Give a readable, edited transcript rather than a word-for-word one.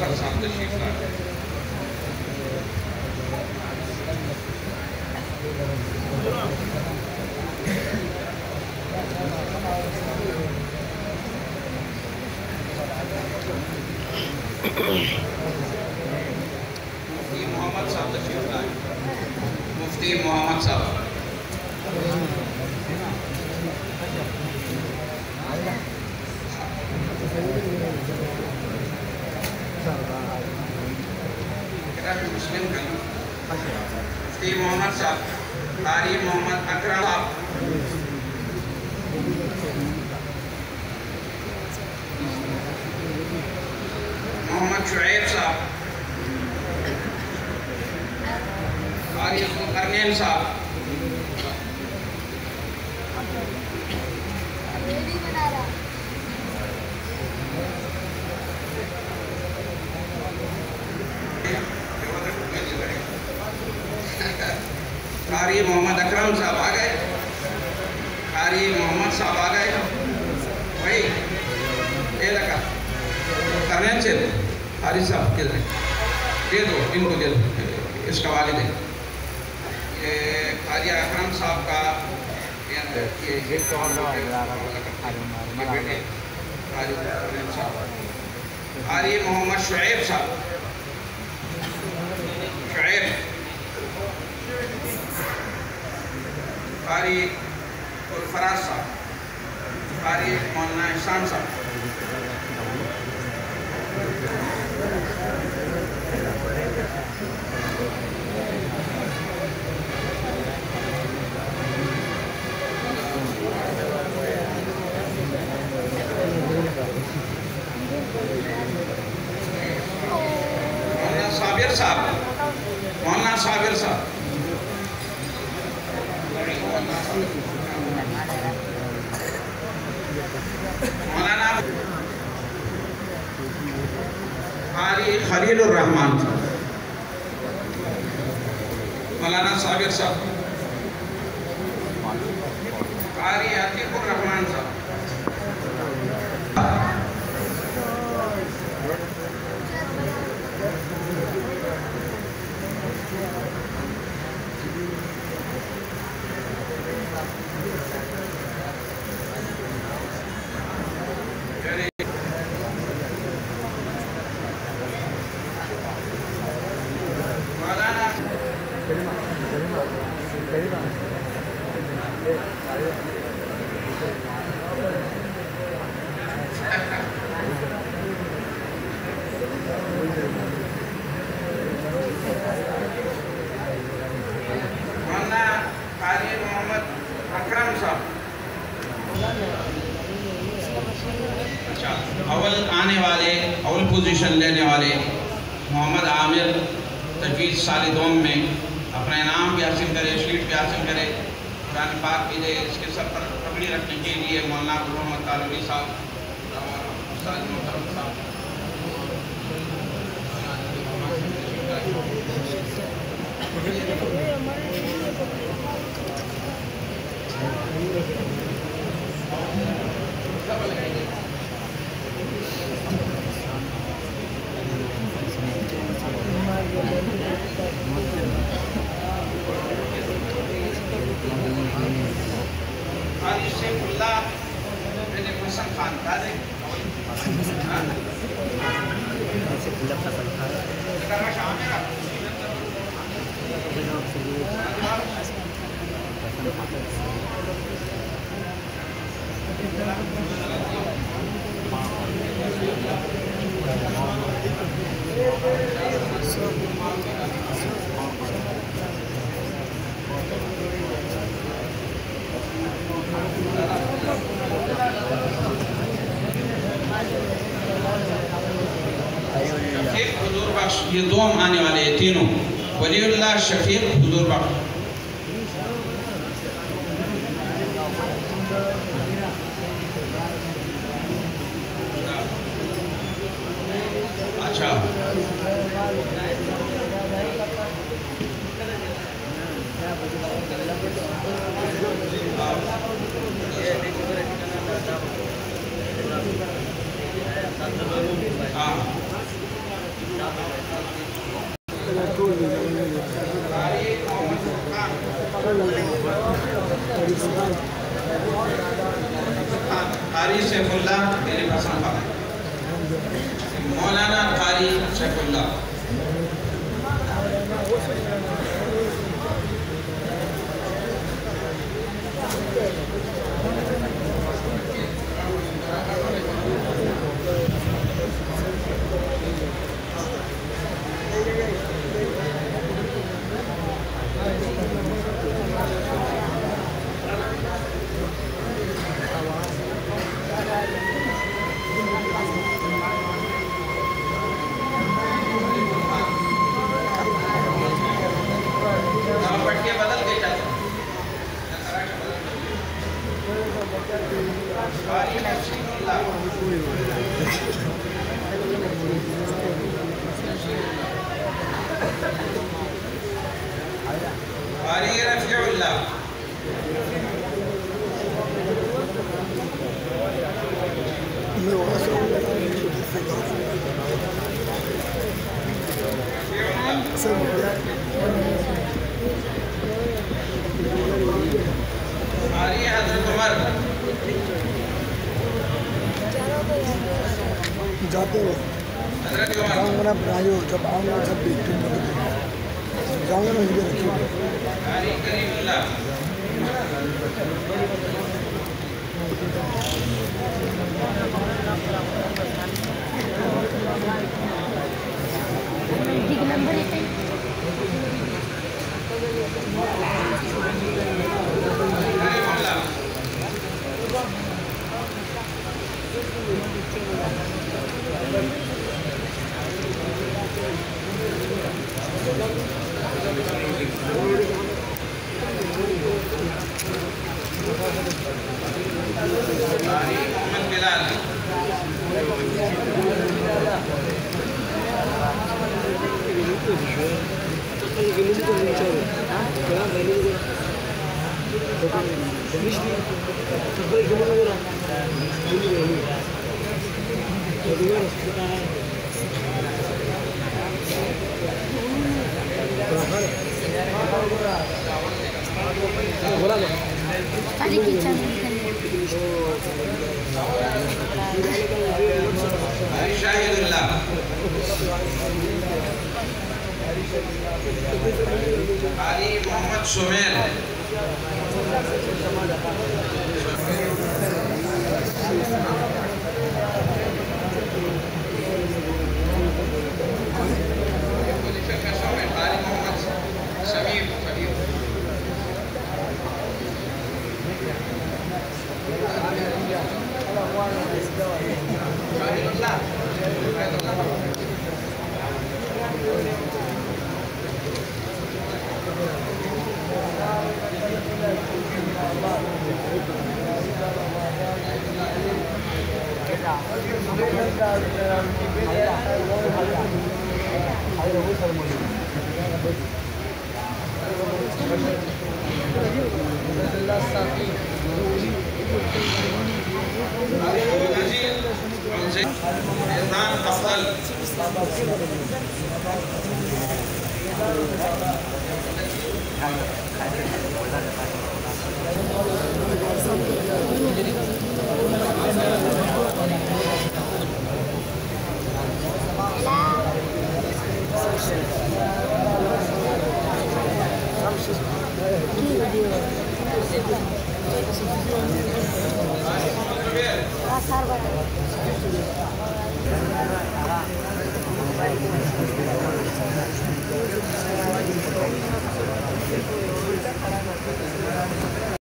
जफर साहब तशरीफ लाए। मुफ्ती मोहम्मद साहब तशरीफ लाए। मुफ्ती मोहम्मद साहब। मुस्लिम मुफ्ती मोहम्मद साहब, कारी मोहम्मद अकरम साहब, मोहम्मद शुएब साहब, कारी करनेल साहब, कारी मोहम्मद अकरम साहब आ गए, कारी मोहम्मद साहब आ गए भाई, ये लगा करने से कारी साहब के दे दो, इनको दे दो, इसका वाले दे। ये कारी अकरम साहब का ये कारी मोहम्मद शुएब साहब, शुएब, कारी फराज साहब, कारी मौलाना एहसान साहब, मौलाना साबिर साहब, मौलाना साबिर साहब, मौलाना कारी खलीलुर रहमान साहब, मौलाना साबिर साहब, कारी अतीकुर रहमान साहब, अव्वल आने वाले, अव्वल पोजीशन लेने वाले मोहम्मद आमिर तजवीज़ साल दोम में अपना इनाम भी हासिल करे, शीट भी हासिल करे, कुरान पाक भी दे। इसके सर पर पगड़ी रखने के लिए मौलाना मोहम्मद तालवी साहब और उस्ताद मोहतरम साहब, ये दो हम आने वाले हैं तीनों, वलीउल्लाह, शफीक, हुजूर बख्श। अच्छा हाँ कारी सैफुल्लाह मेरे पसंद का मौलाना कारी सैफुल्लाह जाते हो जाऊँगा ना बनाइयो जब आऊँगा जब भी तुम जाऊँगा ना मुझे रखियो ठीक नंबर है Ali Muhammad Sumer